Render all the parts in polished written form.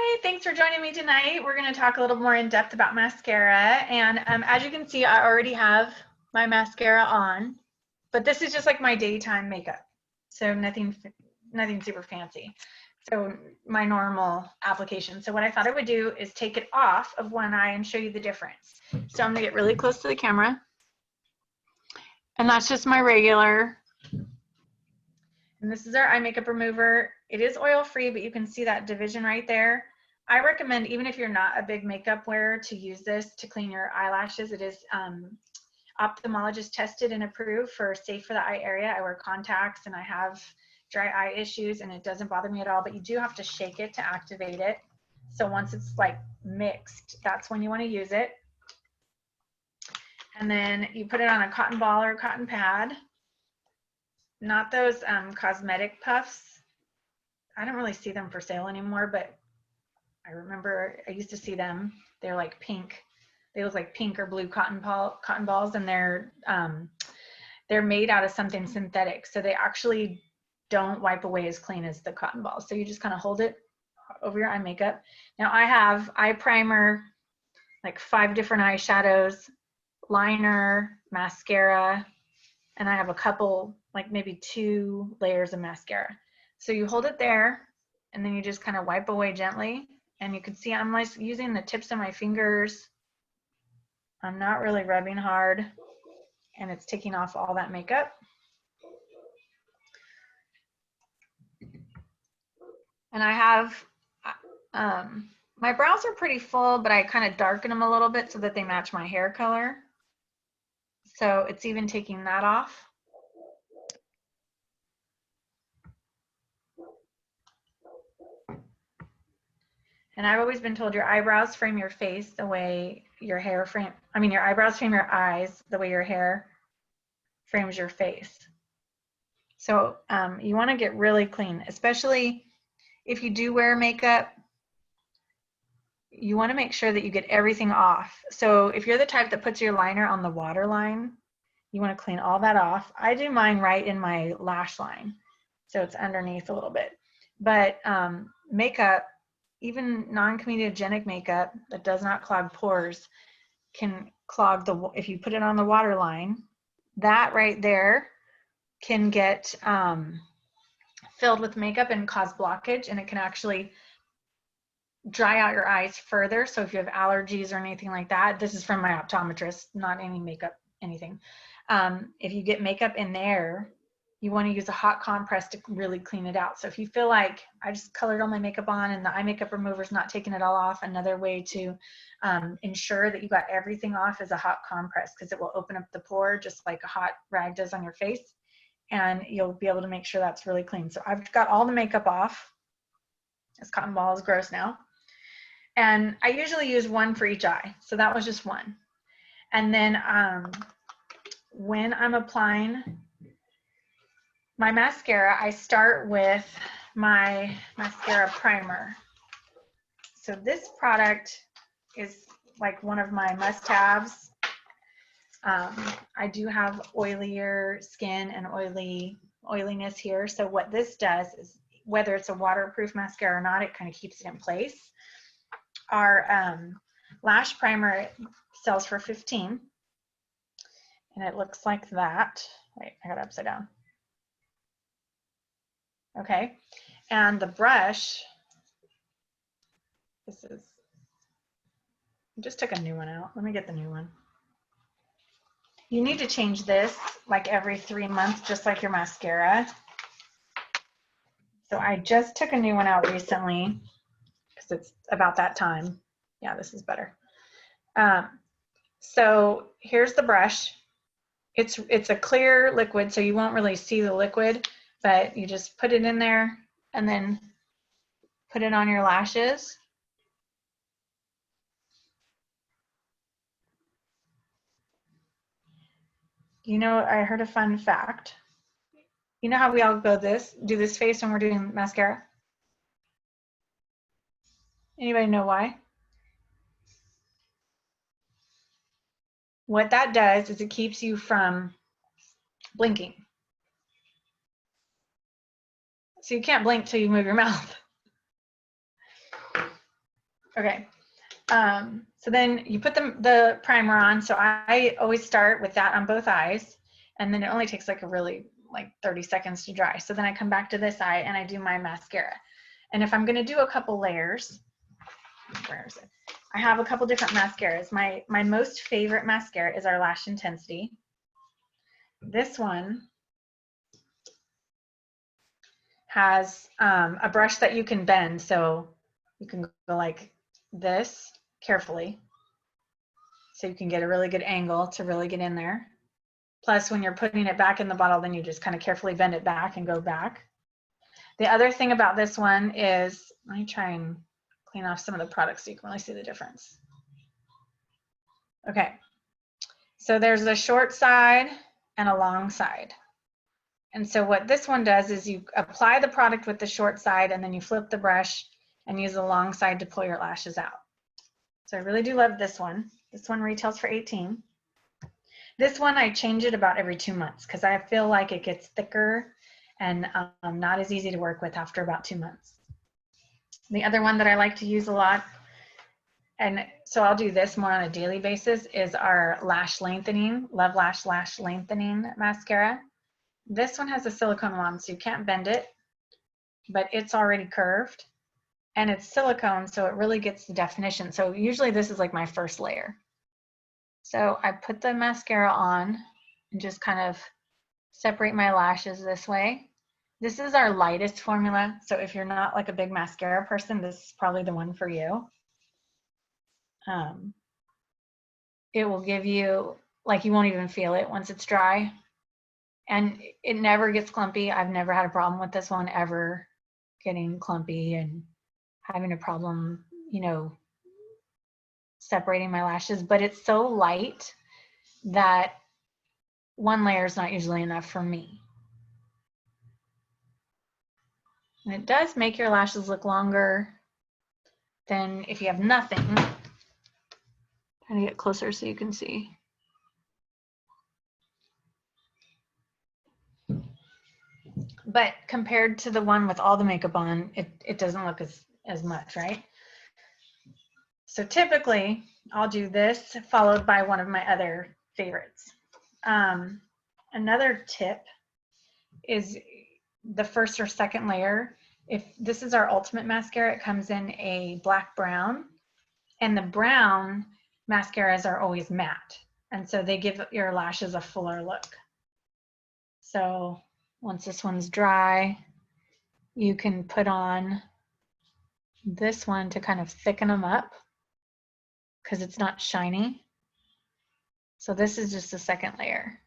Hi, thanks for joining me tonight. We're going to talk a little more in depth about mascara. And as you can see, I already have my mascara on, but this is just like my daytime makeup. So nothing super fancy. So my normal application. So what I thought I would do is take it off of one eye and show you the difference. So I'm going to get really close to the camera. And that's just my regular. And this is our eye makeup remover. It is oil-free, but you can see that division right there. I recommend, even if you're not a big makeup wearer, to use this to clean your eyelashes. It is ophthalmologist tested and approved for safe for the eye area. I wear contacts and I have dry eye issues and it doesn't bother me at all, but you do have to shake it to activate it. So once it's like mixed, that's when you want to use it. And then you put it on a cotton ball or a cotton pad. Not those cosmetic puffs. I don't really see them for sale anymore, but I remember I used to see them. They're like pink. They look like pink or blue cotton balls, and they're made out of something synthetic. So they actually don't wipe away as clean as the cotton balls. So you just kind of hold it over your eye makeup. Now I have eye primer, like 5 different eyeshadows, liner, mascara, and I have a couple, like maybe 2 layers of mascara. So you hold it there, and then you just kind of wipe away gently. And you can see I'm like using the tips of my fingers. I'm not really rubbing hard, and it's taking off all that makeup. And I have, my brows are pretty full, but I kind of darken them a little bit so that they match my hair color. So it's even taking that off. And I've always been told your eyebrows frame your face the way your hair your eyebrows frame your eyes the way your hair frames your face. So you want to get really clean, especially if you do wear makeup. You want to make sure that you get everything off. So if you're the type that puts your liner on the waterline, you want to clean all that off. I do mine right in my lash line, so it's underneath a little bit. But makeup, even non-comedogenic makeup that does not clog pores, can clog if you put it on the waterline, that right there can get filled with makeup and cause blockage, and it can actually dry out your eyes further. So if you have allergies or anything like that, this is from my optometrist, not any makeup, anything. If you get makeup in there, you want to use a hot compress to really clean it out. So if you feel like I just colored all my makeup on and the eye makeup remover is not taking it all off, another way to ensure that you got everything off is a hot compress, because it will open up the pore just like a hot rag does on your face, and you'll be able to make sure that's really clean. So I've got all the makeup off. This cotton ball is gross now. And I usually use 1 for each eye. So that was just 1. And then when I'm applying my mascara, I start with my Mascara Primer. So this product is like one of my must-haves. I do have oilier skin and oiliness here. So what this does is, whether it's a waterproof mascara or not, it kind of keeps it in place. Our Lash Primer sells for $15, and it looks like that. Wait, I got it upside down. Okay, and the brush, I just took a new one out. Let me get the new one. You need to change this like every 3 months, just like your mascara. So I just took a new one out recently, because it's about that time. Yeah, this is better. So here's the brush. It's a clear liquid, so you won't really see the liquid, but you just put it in there and then put it on your lashes. You know, I heard a fun fact. You know how we all do this face when we're doing mascara? Anybody know why? What that does is it keeps you from blinking. So you can't blink till you move your mouth. Okay. So then you put the primer on. So I always start with that on both eyes, and then it only takes like 30 seconds to dry. So then I come back to this eye and I do my mascara. And if I'm going to do a couple layers, where is it? I have a couple different mascaras. My most favorite mascara is our Lash Intensity. This one has a brush that you can bend, so you can go like this carefully, so you can get a really good angle to really get in there. Plus, when you're putting it back in the bottle, then you just kind of carefully bend it back and go back. The other thing about this one is, let me try and clean off some of the products so you can really see the difference. Okay, so there's a short side and a long side. And so what this one does is you apply the product with the short side and then you flip the brush and use the long side to pull your lashes out. So I really do love this one. This one retails for $18. This one I change it about every 2 months because I feel like it gets thicker and not as easy to work with after about 2 months. The other one that I like to use a lot, and so I'll do this more on a daily basis, is our Lash Lengthening, Love Lash Lash Lengthening mascara. This one has a silicone wand, so you can't bend it, but it's already curved, and it's silicone, so it really gets the definition. So usually this is like my first layer. So I put the mascara on and just kind of separate my lashes this way. This is our lightest formula, so if you're not like a big mascara person, this is probably the one for you. It will give you, like, you won't even feel it once it's dry. And it never gets clumpy. I've never had a problem with this one ever getting clumpy and having a problem, you know, separating my lashes. But it's so light that one layer is not usually enough for me. And it does make your lashes look longer than if you have nothing. Trying to get closer so you can see. But compared to the one with all the makeup on, it doesn't look as much, right? So typically, I'll do this followed by one of my other favorites. Another tip is the first or second layer. If this is our ultimate mascara, it comes in a black brown, and the brown mascaras are always matte, and so they give your lashes a fuller look. So once this one's dry, you can put on this one to kind of thicken them up because it's not shiny. So this is just the second layer.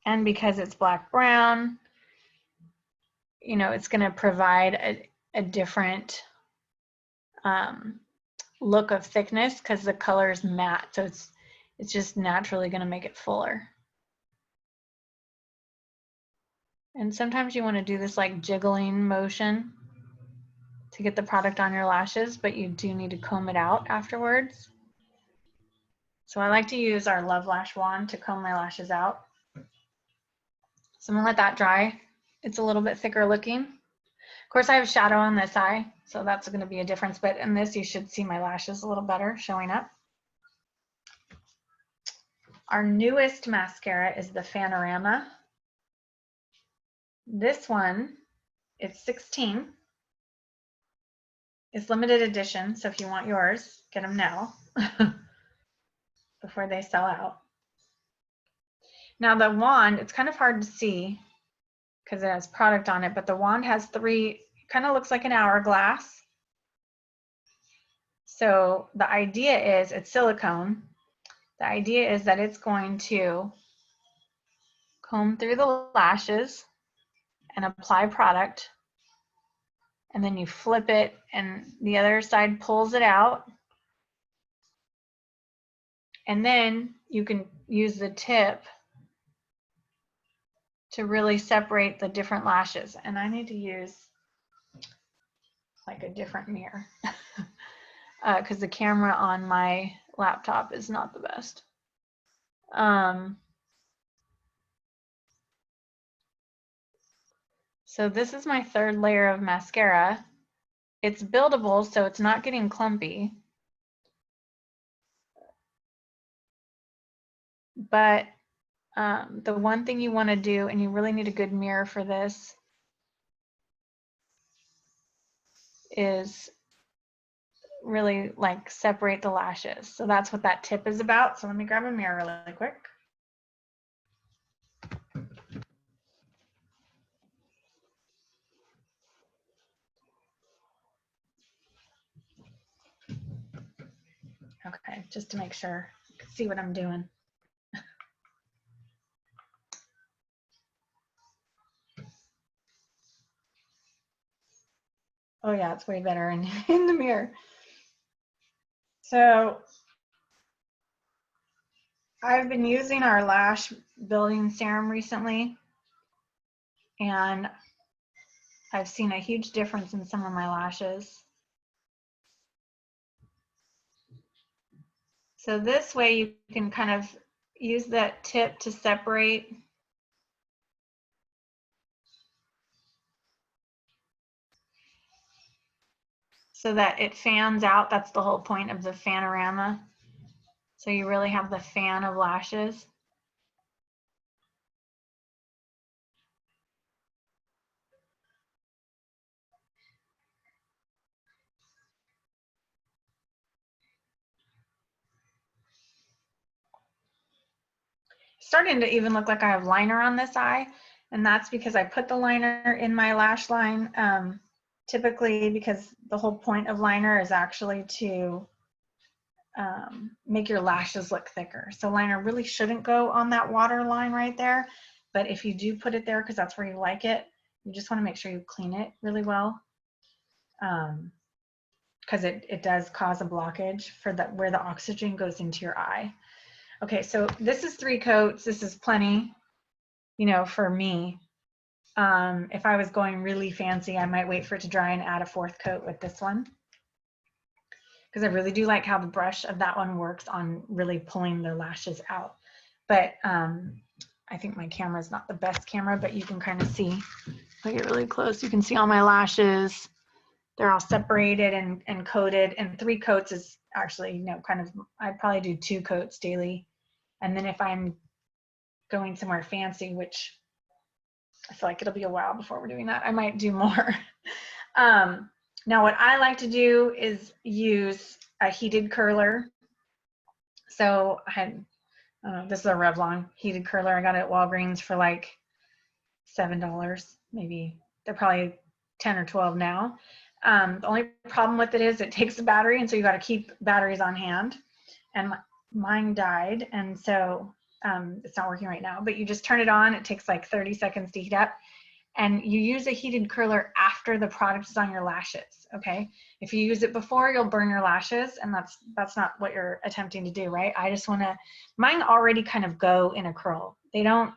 And because it's black brown, you know, it's going to provide a different look of thickness because the color is matte. So it's just naturally going to make it fuller. And sometimes you want to do this like jiggling motion to get the product on your lashes, but you do need to comb it out afterwards. So I like to use our Love Lash wand to comb my lashes out. So I'm gonna let that dry. It's a little bit thicker looking. Of course, I have shadow on this eye, so that's gonna be a difference, but in this, you should see my lashes a little better showing up. Our newest mascara is the Arama. This one is $16. It's limited edition, so if you want yours, get them now before they sell out. Now the wand, it's kind of hard to see because it has product on it, but the wand has three, kind of looks like an hourglass. So the idea is, it's silicone. The idea is that it's going to comb through the lashes and apply product, and then you flip it and the other side pulls it out, and then you can use the tip to really separate the different lashes. And I need to use like a different mirror because the camera on my laptop is not the best. So this is my third layer of mascara. It's buildable, so it's not getting clumpy. But the one thing you want to do, and you really need a good mirror for this, is really like separate the lashes. So that's what that tip is about. So let me grab a mirror really quick. Okay, just to make sure you can see what I'm doing. Oh yeah, it's way better in the mirror. So I've been using our lash building serum recently, and I've seen a huge difference in some of my lashes. So this way you can kind of use that tip to separate so that it fans out. That's the whole point of the Fanorama. So you really have the fan of lashes. Starting to even look like I have liner on this eye, and that's because I put the liner in my lash line, typically because the whole point of liner is actually to make your lashes look thicker. So liner really shouldn't go on that water line right there, but if you do put it there because that's where you like it, you just want to make sure you clean it really well, because it does cause a blockage for where the oxygen goes into your eye. Okay, so this is 3 coats. This is plenty, you know, for me. If I was going really fancy, I might wait for it to dry and add a 4th coat with this one, because I really do like how the brush of that one works on really pulling the lashes out. But I think my camera is not the best camera, but you can kind of see. If I get really close, you can see all my lashes. They're all separated and coated, and 3 coats is actually, you know, kind of, I probably do 2 coats daily. And then if I'm going somewhere fancy, which I feel like it'll be a while before we're doing that, I might do more. Now what I like to do is use a heated curler. So I had, this is a Revlon heated curler. I got it at Walgreens for like $7, maybe. They're probably 10 or 12 now. The only problem with it is it takes a battery, and so you got to keep batteries on hand. And mine died, and so it's not working right now. But you just turn it on. It takes like 30 seconds to heat up, and you use a heated curler after the product is on your lashes. Okay, if you use it before, you'll burn your lashes, and that's not what you're attempting to do, right? I just want to. Mine already kind of go in a curl. They don't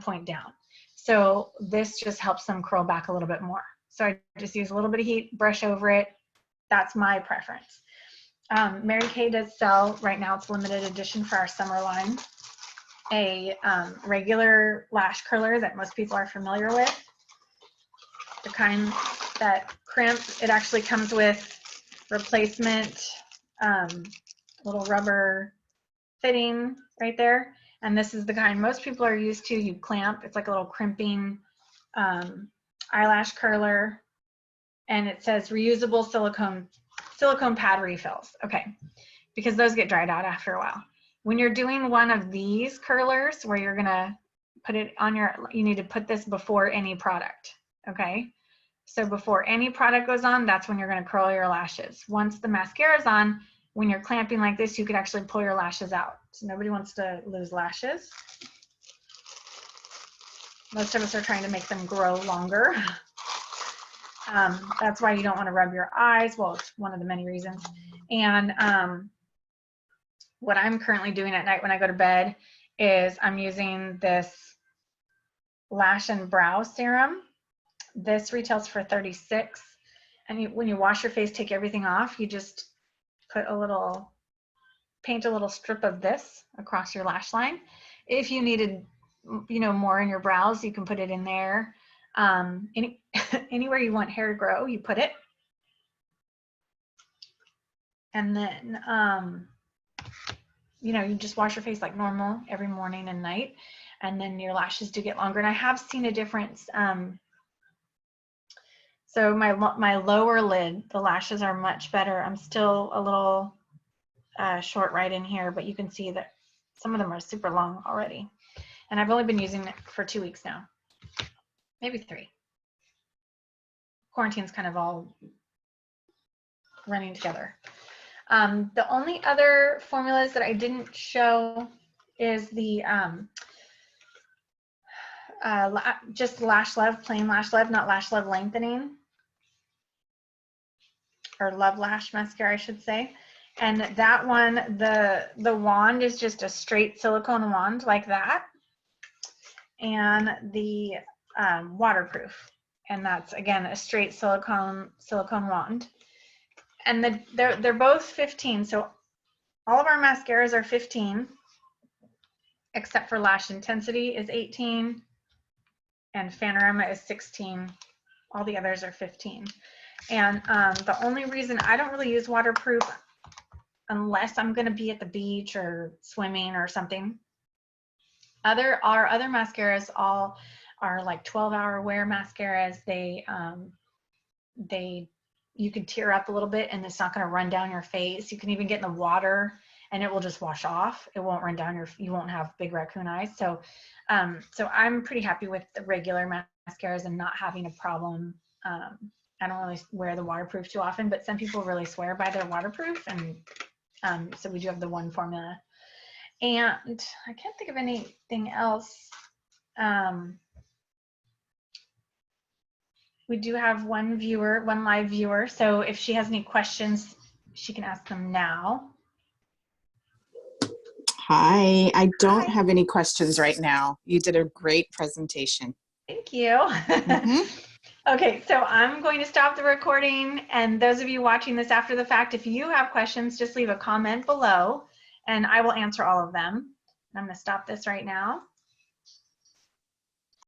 point down. So this just helps them curl back a little bit more. So I just use a little bit of heat, brush over it. That's my preference. Mary Kay does sell, right now it's limited edition for our summer line, a regular lash curler that most people are familiar with. The kind that crimps. It actually comes with replacement little rubber fitting right there. And this is the kind most people are used to. You clamp. It's like a little crimping eyelash curler, and it says reusable silicone pad refills. Okay, because those get dried out after a while. When you're doing one of these curlers where you're gonna put it on you need to put this before any product. Okay, so before any product goes on, that's when you're gonna curl your lashes. Once the mascara is on, when you're clamping like this, you could actually pull your lashes out. So nobody wants to lose lashes. Most of us are trying to make them grow longer. That's why you don't want to rub your eyes. Well, it's one of the many reasons. And what I'm currently doing at night when I go to bed is I'm using this Lash and Brow Serum. This retails for $36. And when you wash your face, take everything off, you just put paint a little strip of this across your lash line. If you needed, you know, more in your brows, you can put it in there. Anywhere you want hair to grow, you put it. And then, you know, you just wash your face like normal every morning and night, and then your lashes do get longer. And I have seen a difference. So my lower lid, the lashes are much better. I'm still a little short right in here, but you can see that some of them are super long already. And I've only been using it for 2 weeks now, maybe 3. Quarantine's kind of all running together. The only other formulas that I didn't show is the just Lash Love, plain Lash Love, not Lash Love Lengthening, or Love Lash Mascara, I should say. And that one, the wand is just a straight silicone wand like that, and the waterproof, and that's again a straight silicone wand. And they're both 15, so all of our mascaras are 15, except for Lash Intensity is 18, and Arama is 16. All the others are 15. And the only reason I don't really use waterproof unless I'm going to be at the beach or swimming or something. Our other mascaras all are like 12-hour wear mascaras. You can tear up a little bit and it's not going to run down your face. You can even get in the water and it will just wash off. It won't run down you won't have big raccoon eyes. So so I'm pretty happy with the regular mascaras and not having a problem. I don't really wear the waterproof too often, but some people really swear by their waterproof, and so we do have the one formula. And I can't think of anything else. We do have one live viewer, so if she has any questions, she can ask them now. Hi, I don't have any questions right now. You did a great presentation. Thank you. Okay, so I'm going to stop the recording, and those of you watching this after the fact, if you have questions, just leave a comment below and I will answer all of them. I'm going to stop this right now.